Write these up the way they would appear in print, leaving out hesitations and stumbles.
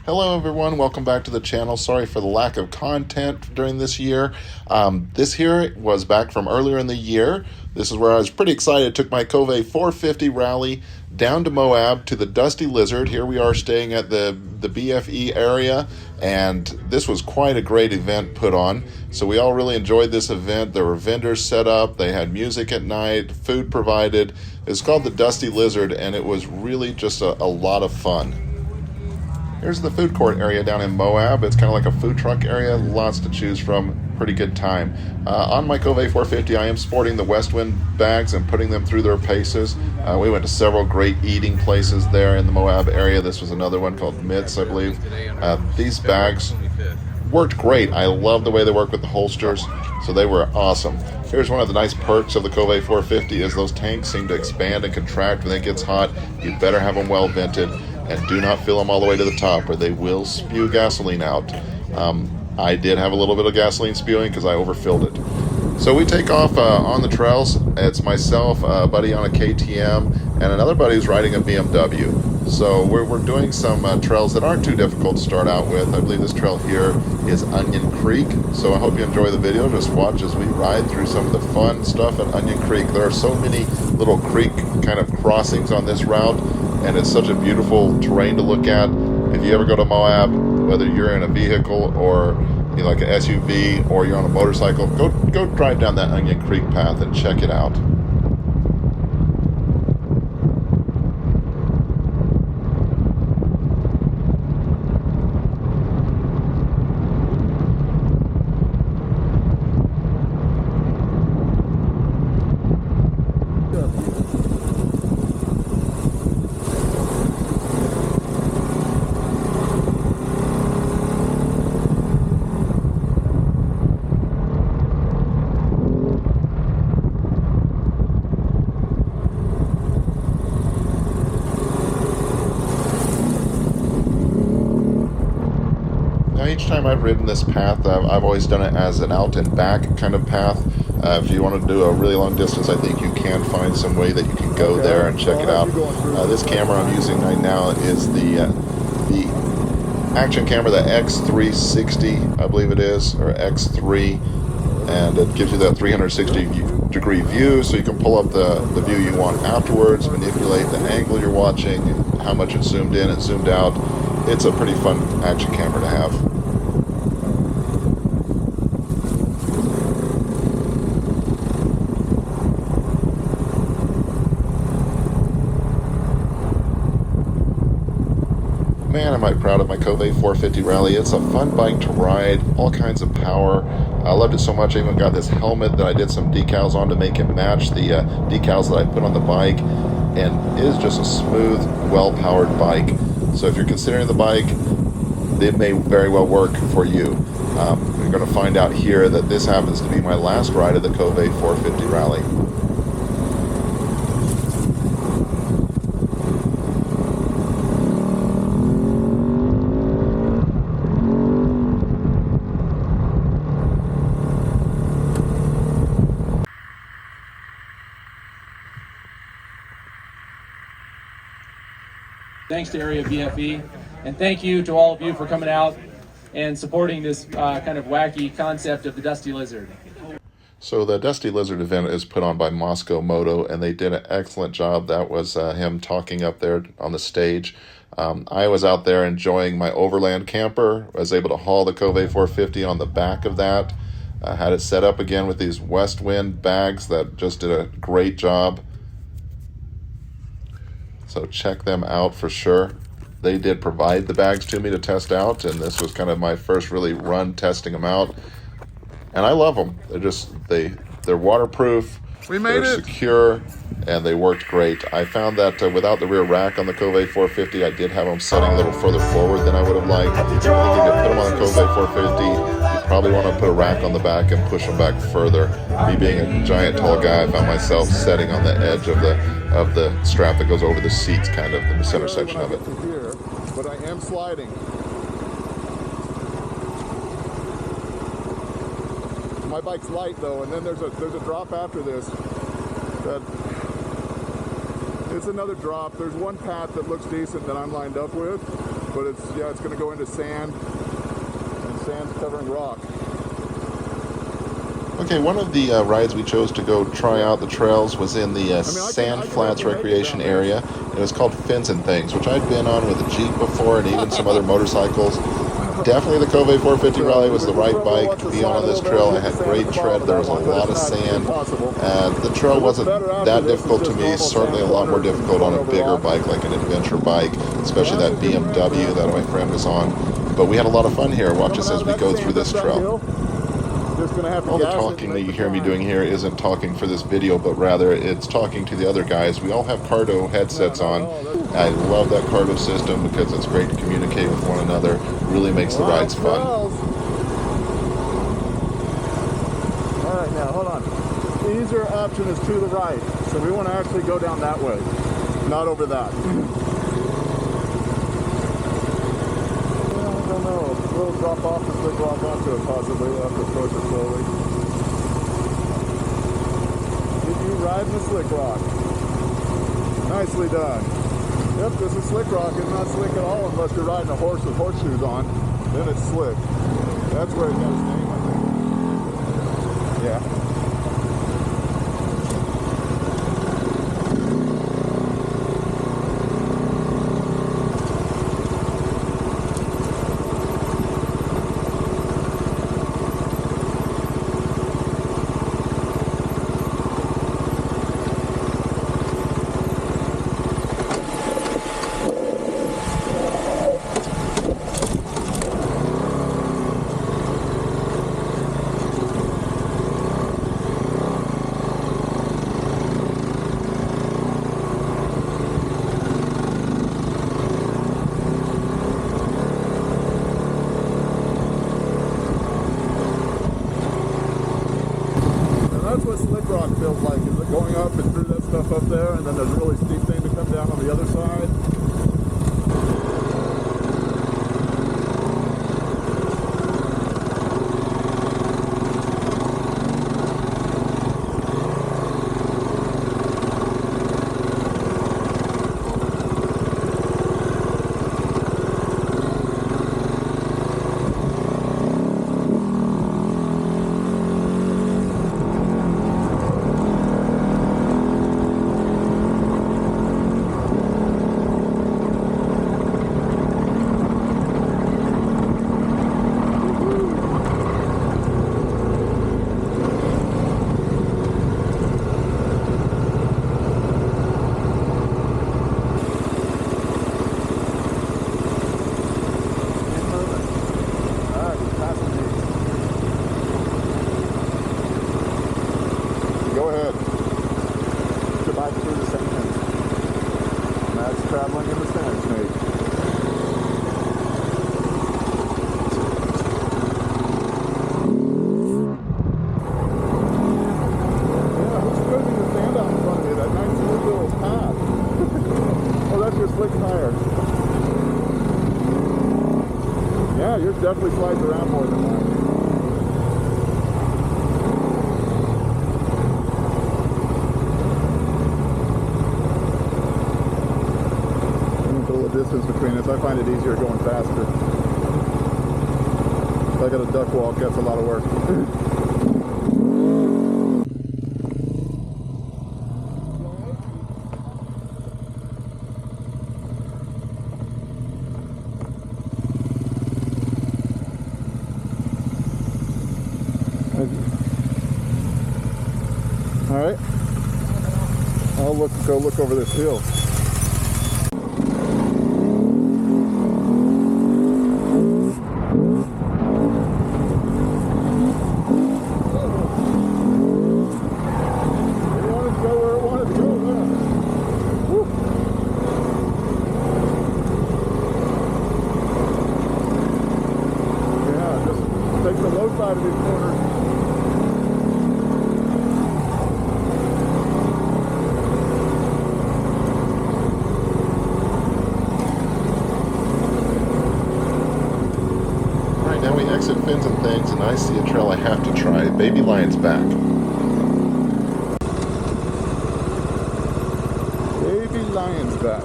Hello everyone, welcome back to the channel. Sorry for the lack of content during this year. This here was back from earlier in the year. This is where I was pretty excited. Took my Kove 450 rally down to Moab to the Dusty Lizard. Here we are staying at the BFE area, and this was quite a great event put on. So we all really enjoyed this event. There were vendors set up, they had music at night, food provided. It's called the Dusty Lizard, and it was really just a lot of fun. Here's the food court area down in Moab. It's kind of like a food truck area, lots to choose from, pretty good time. On my Kove 450, I am sporting the Westwind bags and putting them through their paces. We went to several great eating places there in the Moab area. This was another one called Mitts, I believe. These bags worked great. I love the way they work with the holsters, so they were awesome. Here's one of the nice perks of the Kove 450 is those tanks seem to expand and contract when it gets hot. You'd better have them well vented. And do not fill them all the way to the top or they will spew gasoline out. I did have a little bit of gasoline spewing because I overfilled it. So we take off on the trails. It's myself, a buddy on a KTM, and another buddy who's riding a BMW. So we're doing some trails that aren't too difficult to start out with. I believe this trail here is Onion Creek. So I hope you enjoy the video. Just watch as we ride through some of the fun stuff at Onion Creek. There are so many little creek kind of crossings on this route, and it's such a beautiful terrain to look at. If you ever go to Moab, whether you're in a vehicle or like an SUV or you're on a motorcycle, go drive down that Onion Creek path and check it out. Now, each time I've ridden this path, I've always done it as an out and back kind of path. If you want to do a really long distance, I think you can find some way that you can go there and check it out. This camera I'm using right now is the action camera, the X360, I believe it is, or X3, and it gives you that 360-degree view, so you can pull up the view you want afterwards, manipulate the angle you're watching, how much it's zoomed in and zoomed out. It's a pretty fun action camera to have. Man, am I proud of my Kove 450 Rally. It's a fun bike to ride, all kinds of power. I loved it so much I even got this helmet that I did some decals on to make it match the decals that I put on the bike. And it is just a smooth, well-powered bike. So if you're considering the bike, it may very well work for you. You're going to find out here that this happens to be my last ride of the Kove 450 Rally. Thanks to Area BFE, and thank you to all of you for coming out and supporting this kind of wacky concept of the Dusty Lizard. So the Dusty Lizard event is put on by Moscow Moto, and they did an excellent job. That was him talking up there on the stage. I was out there enjoying my overland camper. I was able to haul the Kove 450 on the back of that. Had it set up again with these Westwind bags that just did a great job. So check them out for sure. They did provide the bags to me to test out, and this was kind of my first really run testing them out. And I love them. They're waterproof, they're secure, and they worked great. I found that without the rear rack on the Kove 450, I did have them setting a little further forward than I would have liked. I think if you put them on the Kove 450, you probably want to put a rack on the back and push them back further. Me being a giant tall guy, I found myself setting on the edge of the strap that goes over the seats, kind of in the center section of it. But I am sliding. My bike's light though, and then there's a drop after this. It's another drop. There's one path that looks decent that I'm lined up with, but it's going to go into sand, and sand's covering rock. Okay, one of the rides we chose to go try out the trails was in the Sand Flats Recreation Area. It was called Fins and Things, which I'd been on with a Jeep before and even some other motorcycles. Definitely the Kove 450 Rally was the right bike to be on this trail. I had great tread. There was a lot of sand. The trail wasn't that difficult to me, certainly a lot more difficult on a bigger bike like an adventure bike, especially that BMW that my friend was on. But we had a lot of fun here. Watch us as we go through this trail. All the talking that you hear me doing here isn't talking for this video, but rather it's talking to the other guys. We all have Cardo headsets on. I love that Cardo system because it's great to communicate with one another. Really makes the rides fun. All right, now hold on. The easier option is to the right, so we want to actually go down that way, not over that. I don't know. We'll drop off and slick rock onto it possibly. We'll have to approach it slowly. Did you ride the slick rock? Nicely done. Yep, this is slick rock. It's not slick at all unless you're riding a horse with horseshoes on. Then it's slick. That's where it got its name, I think. Yeah. That's what slick rock feels like, is it going up and through that stuff up there, and then there's a really steep thing to come down on the other side. Go ahead. Get your bike through the sand. That's traveling in the sand snake. Yeah, who's putting the sand out in front of you? That nice little path. Oh, that's your slick tire. Yeah, yours definitely slides around more than mine. Distance between us. I find it easier going faster. If I got a duck walk, that's a lot of work. All right. I'll go look over this hill. Take the low side of these corners. Alright, now we exit Fins and Things, and I see a trail I have to try. Baby Lion's Back. Baby Lion's Back.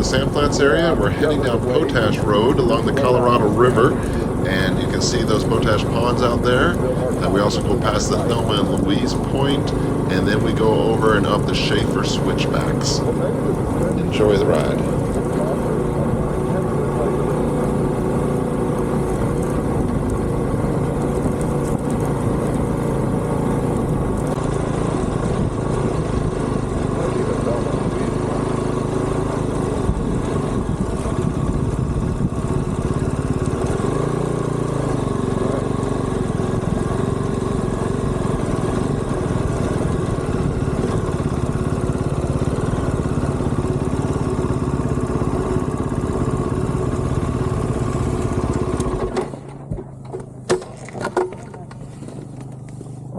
sand flats area. We're heading down Potash Road along the Colorado River, and you can see those potash ponds out there. We also go past the Thelma and Louise Point, and then we go over and up the Schaefer switchbacks. Enjoy the ride.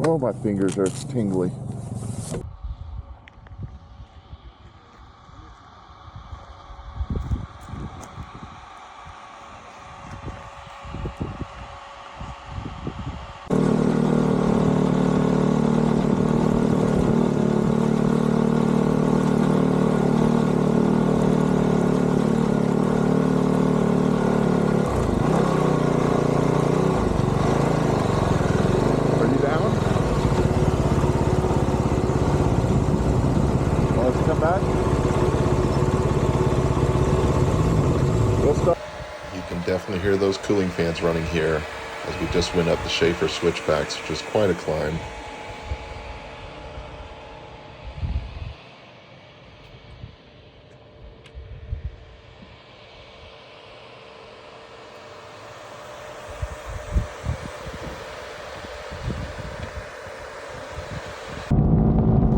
Oh, my fingers are tingly. Are you down? Want us to come back? We'll stop. You can definitely hear those cooling fans running here as we just went up the Schaefer switchbacks, which is quite a climb.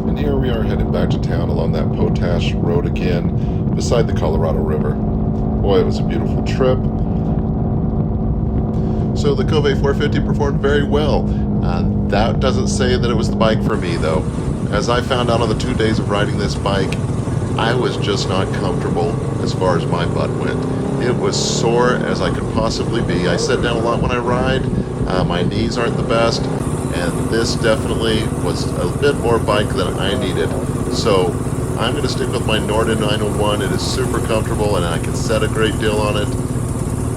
And here we are headed back to town along that Potash Road again, beside the Colorado River. Boy, it was a beautiful trip. So the Kove 450 performed very well. That doesn't say that it was the bike for me, though. As I found out on the 2 days of riding this bike, I was just not comfortable as far as my butt went. It was sore as I could possibly be. I sit down a lot when I ride. My knees aren't the best, and this definitely was a bit more bike than I needed. So I'm going to stick with my Norden 901. It is super comfortable, and I can set a great deal on it.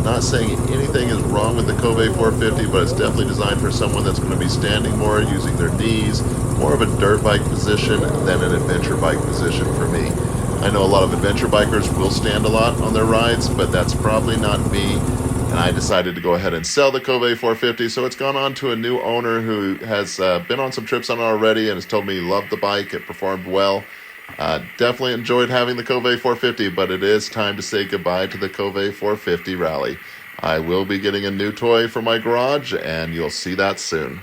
Not saying anything is wrong with the Kove 450, but it's definitely designed for someone that's going to be standing more, using their knees, more of a dirt bike position than an adventure bike position for me. I know a lot of adventure bikers will stand a lot on their rides, but that's probably not me. And I decided to go ahead and sell the Kove 450, so it's gone on to a new owner who has been on some trips on it already and has told me he loved the bike, it performed well. Definitely enjoyed having the Kove 450, but it is time to say goodbye to the Kove 450 Rally. I will be getting a new toy for my garage, and you'll see that soon.